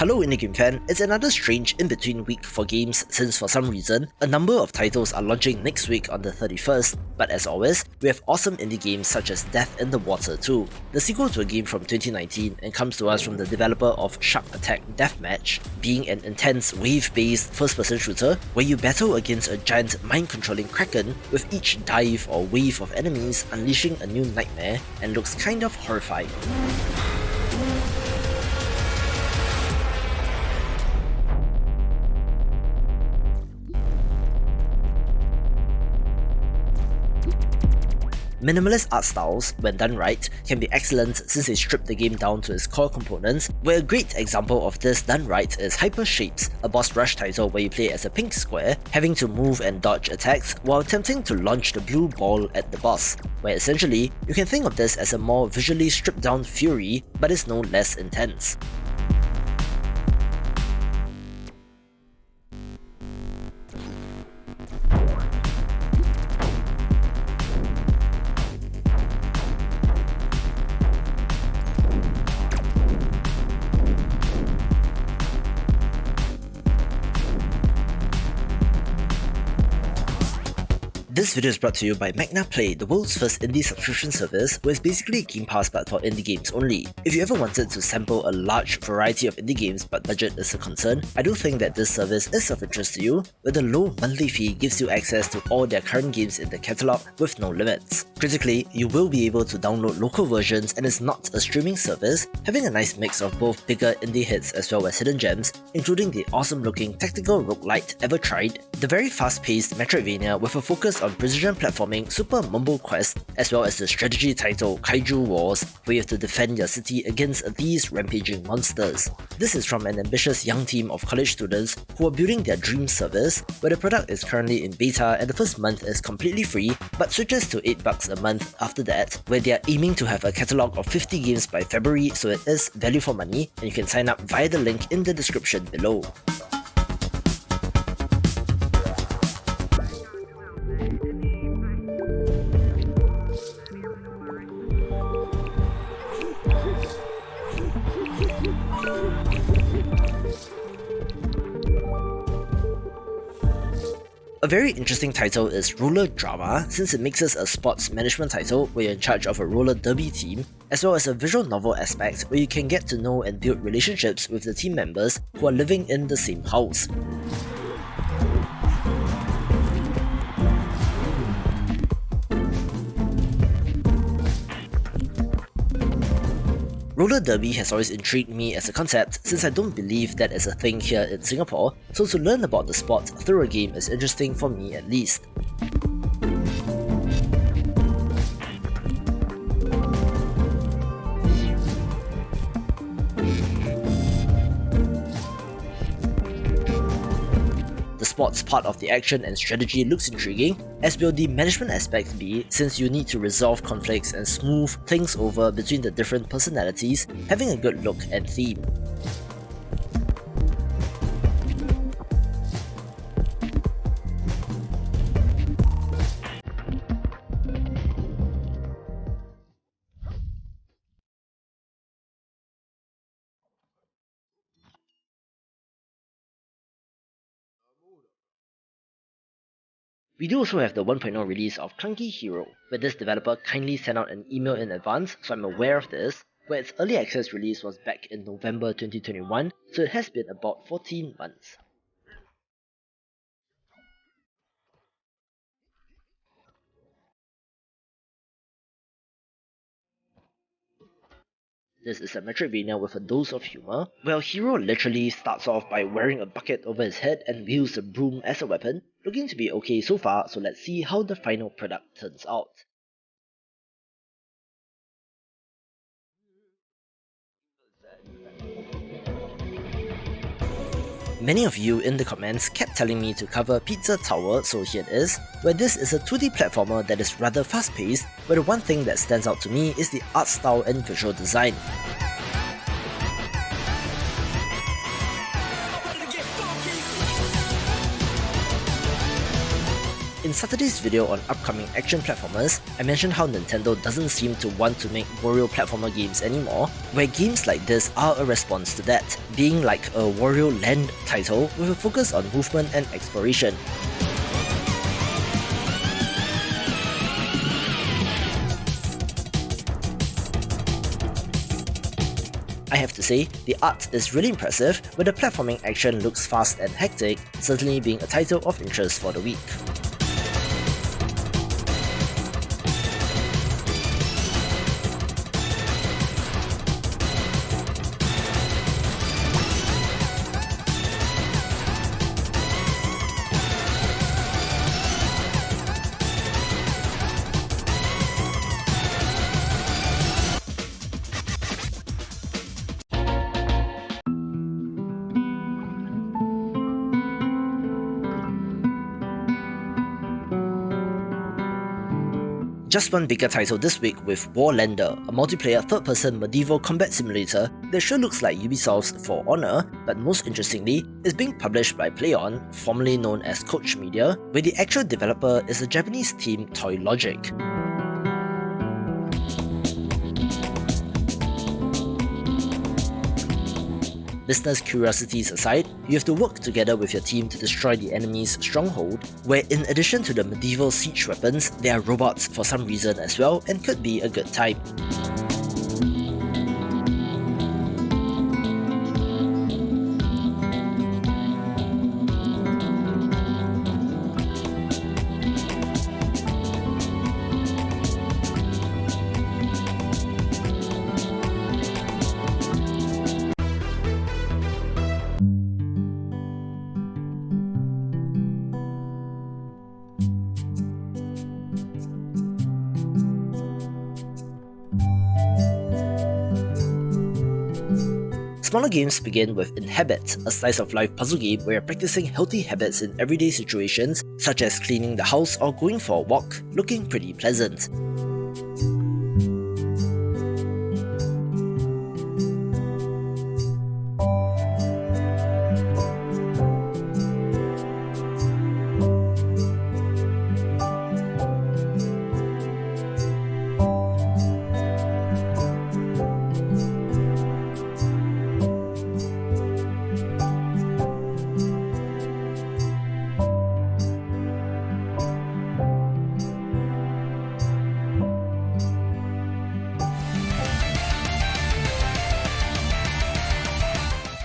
Hello Indie Game fan, it's another strange in-between week for games since for some reason, a number of titles are launching next week on the 31st, but as always, we have awesome indie games such as Death in the Water 2, the sequel to a game from 2019 and comes to us from the developer of Shark Attack Deathmatch, being an intense wave-based first-person shooter where you battle against a giant mind-controlling kraken with each dive or wave of enemies unleashing a new nightmare and looks kind of horrifying. Minimalist art styles, when done right, can be excellent since they strip the game down to its core components, where a great example of this done right is Hyper Shapes, a boss rush title where you play as a pink square, having to move and dodge attacks while attempting to launch the blue ball at the boss, where essentially, you can think of this as a more visually stripped down Fury, but is no less intense. This video is brought to you by MagnaPlay, the world's first indie subscription service, where it's basically a Game Pass but for indie games only. If you ever wanted to sample a large variety of indie games but budget is a concern, I do think that this service is of interest to you, where the low monthly fee gives you access to all their current games in the catalogue with no limits. Critically, you will be able to download local versions and it's not a streaming service, having a nice mix of both bigger indie hits as well as hidden gems, including the awesome looking tactical roguelite Ever Tried, the very fast-paced Metroidvania with a focus on precision platforming Super Mumble Quest, as well as the strategy title Kaiju Wars, where you have to defend your city against these rampaging monsters. This is from an ambitious young team of college students who are building their dream service, where the product is currently in beta and the first month is completely free, but switches to $8 a month after that, where they are aiming to have a catalogue of 50 games by February, so it is value for money, and you can sign up via the link in the description below. A very interesting title is Roller Drama, since it mixes a sports management title where you're in charge of a roller derby team, as well as a visual novel aspect where you can get to know and build relationships with the team members who are living in the same house. Roller derby has always intrigued me as a concept since I don't believe that is a thing here in Singapore, so to learn about the sport through a game is interesting for me at least. The sports part of the action and strategy looks intriguing, as will the management aspect be, since you need to resolve conflicts and smooth things over between the different personalities, having a good look and theme. We do also have the 1.0 release of Clunky Hero, where this developer kindly sent out an email in advance, so I'm aware of this, where its early access release was back in November 2021, so it has been about 14 months. This is a Metroidvania with a dose of humor, where Hero literally starts off by wearing a bucket over his head and wields a broom as a weapon, looking to be okay so far, so let's see how the final product turns out. Many of you in the comments kept telling me to cover Pizza Tower, so here it is, where this is a 2D platformer that is rather fast-paced, but the one thing that stands out to me is the art style and visual design. In Saturday's video on upcoming action platformers, I mentioned how Nintendo doesn't seem to want to make Wario platformer games anymore, where games like this are a response to that, being like a Warlander title with a focus on movement and exploration. I have to say, the art is really impressive, where the platforming action looks fast and hectic, certainly being a title of interest for the week. Just one bigger title this week with Warlander, a multiplayer third-person medieval combat simulator that sure looks like Ubisoft's For Honor, but most interestingly, is being published by PlayOn, formerly known as Koch Media, where the actual developer is the Japanese team Toy Logic. Business curiosities aside, you have to work together with your team to destroy the enemy's stronghold, where in addition to the medieval siege weapons, there are robots for some reason as well and could be a good time. Smaller games begin with Inhabit, a slice-of-life puzzle game where you're practicing healthy habits in everyday situations, such as cleaning the house or going for a walk, looking pretty pleasant.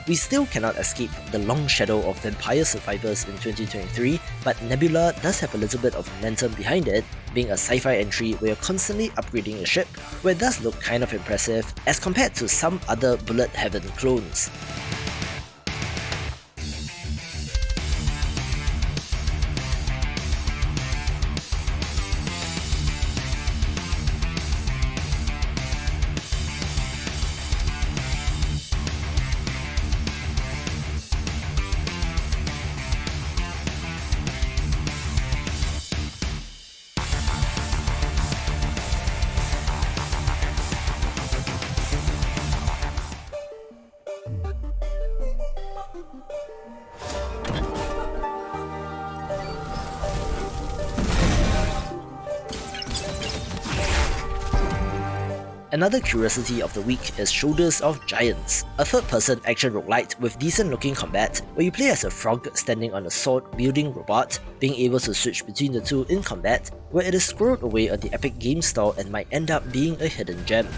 We still cannot escape the long shadow of vampire survivors in 2023, but Nebula does have a little bit of momentum behind it, being a sci-fi entry where you're constantly upgrading your ship, where it does look kind of impressive as compared to some other Bullet Heaven clones. Another curiosity of the week is Shoulders of Giants, a third-person action roguelite with decent-looking combat where you play as a frog standing on a sword-wielding robot, being able to switch between the two in combat, where it is squirreled away on the Epic Games Store and might end up being a hidden gem.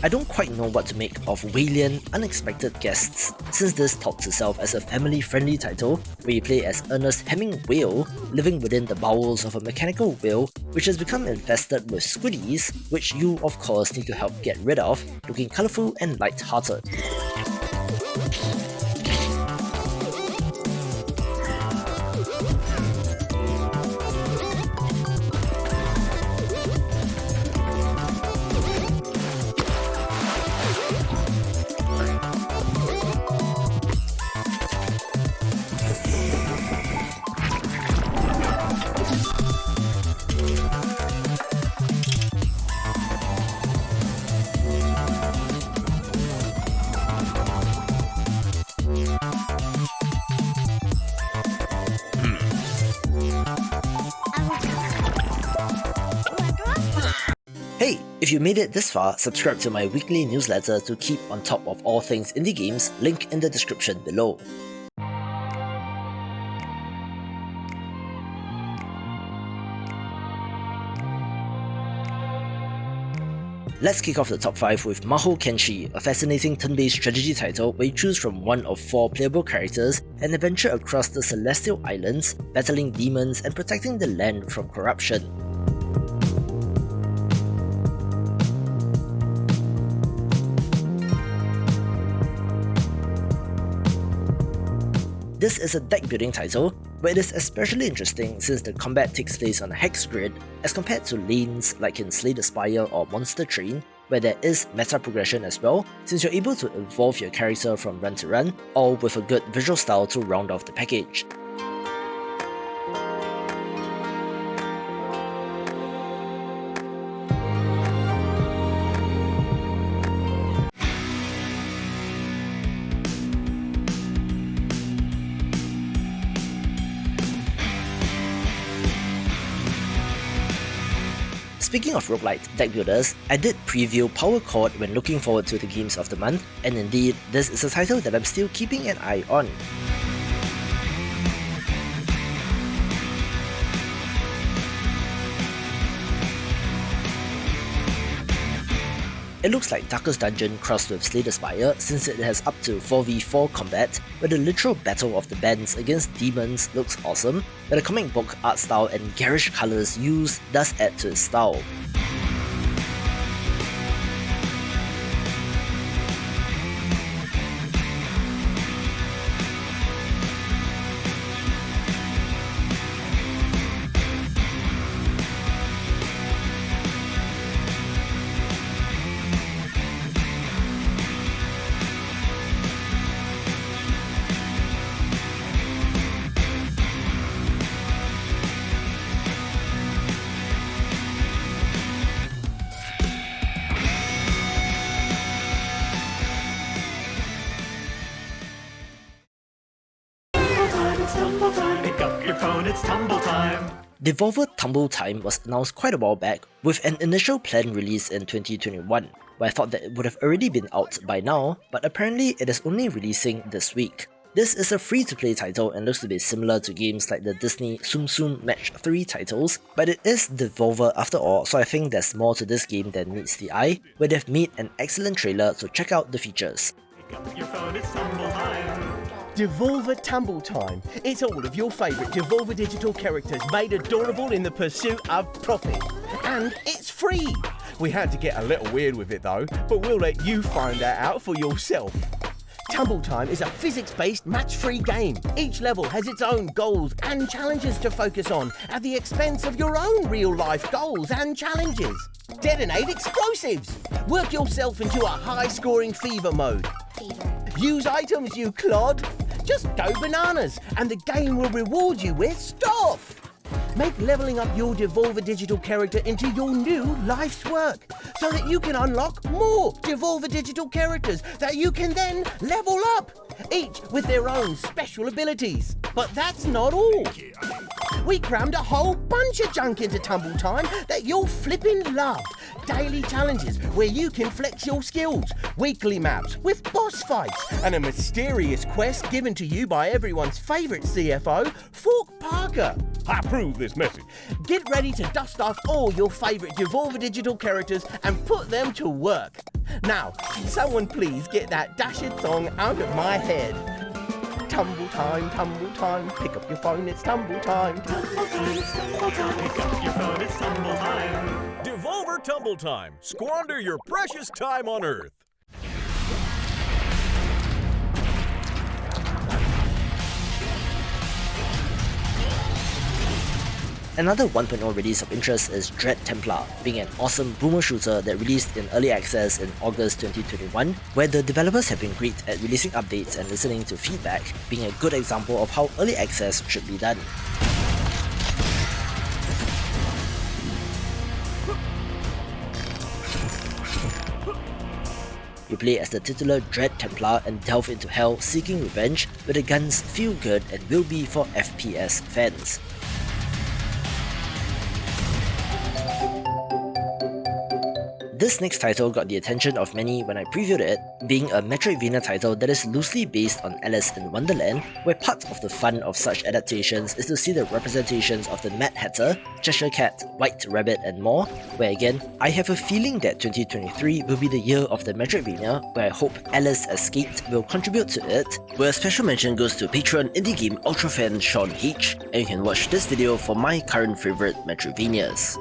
I don't quite know what to make of WHALIEN Unexpected Guests, since this touts itself as a family-friendly title where you play as Ernest Heming Whale, living within the bowels of a mechanical whale which has become infested with squiddies, which you of course need to help get rid of, looking colourful and light-hearted. Hey, if you made it this far, subscribe to my weekly newsletter to keep on top of all things indie games, link in the description below. Let's kick off the top 5 with Maho Kenshi, a fascinating turn-based strategy title where you choose from one of 4 playable characters and adventure across the Celestial Islands, battling demons and protecting the land from corruption. This is a deck building title, but it is especially interesting since the combat takes place on a hex grid as compared to lanes like in Slay the Spire or Monster Train, where there is meta progression as well, since you're able to evolve your character from run to run, all with a good visual style to round off the package. Speaking of roguelite deck builders, I did preview Power Chord when looking forward to the games of the month, and indeed, this is a title that I'm still keeping an eye on. It looks like Darkest Dungeon crossed with Slay the Spire since it has up to 4v4 combat, where the literal battle of the bands against demons looks awesome, but the comic book art style and garish colours used does add to its style. Pick up your phone, it's tumble time! Devolver Tumble Time was announced quite a while back, with an initial planned release in 2021, where I thought that it would have already been out by now, but apparently it is only releasing this week. This is a free-to-play title and looks to be similar to games like the Disney Tsum Tsum Match 3 titles, but it is Devolver after all, so I think there's more to this game than meets the eye, where they've made an excellent trailer, so check out the features. Pick up your phone, it's tumble time! Devolver Tumble Time. It's all of your favourite Devolver digital characters made adorable in the pursuit of profit. And it's free! We had to get a little weird with it though, but we'll let you find that out for yourself. Tumble Time is a physics-based match-free game. Each level has its own goals and challenges to focus on at the expense of your own real-life goals and challenges. Detonate explosives! Work yourself into a high-scoring fever mode. Use items, you clod! Just go bananas, and the game will reward you with stuff! Make leveling up your Devolver digital character into your new life's work, so that you can unlock more Devolver digital characters that you can then level up, each with their own special abilities. But that's not all. We crammed a whole bunch of junk into Tumble Time that you'll flippin' love. Daily challenges where you can flex your skills, weekly maps with boss fights, and a mysterious quest given to you by everyone's favourite CFO, Fork Parker. I approve this message. Get ready to dust off all your favourite Devolver digital characters and put them to work. Now, someone please get that dashed song out of my head. Tumble time, pick up your phone, it's tumble time. Pick up your phone, it's tumble time. Devolver Tumble Time. Squander your precious time on Earth. Another 1.0 release of interest is Dread Templar, being an awesome boomer shooter that released in early access in August 2021, where the developers have been great at releasing updates and listening to feedback, being a good example of how early access should be done. You play as the titular Dread Templar and delve into hell seeking revenge, where the guns feel good and will be for FPS fans. This next title got the attention of many when I previewed it, being a Metroidvania title that is loosely based on Alice in Wonderland, where part of the fun of such adaptations is to see the representations of the Mad Hatter, Cheshire Cat, White Rabbit and more, where again, I have a feeling that 2023 will be the year of the Metroidvania, where I hope Alice Escaped will contribute to it, where a special mention goes to Patreon indie game ultra fan Sean H, and you can watch this video for my current favourite Metroidvanias.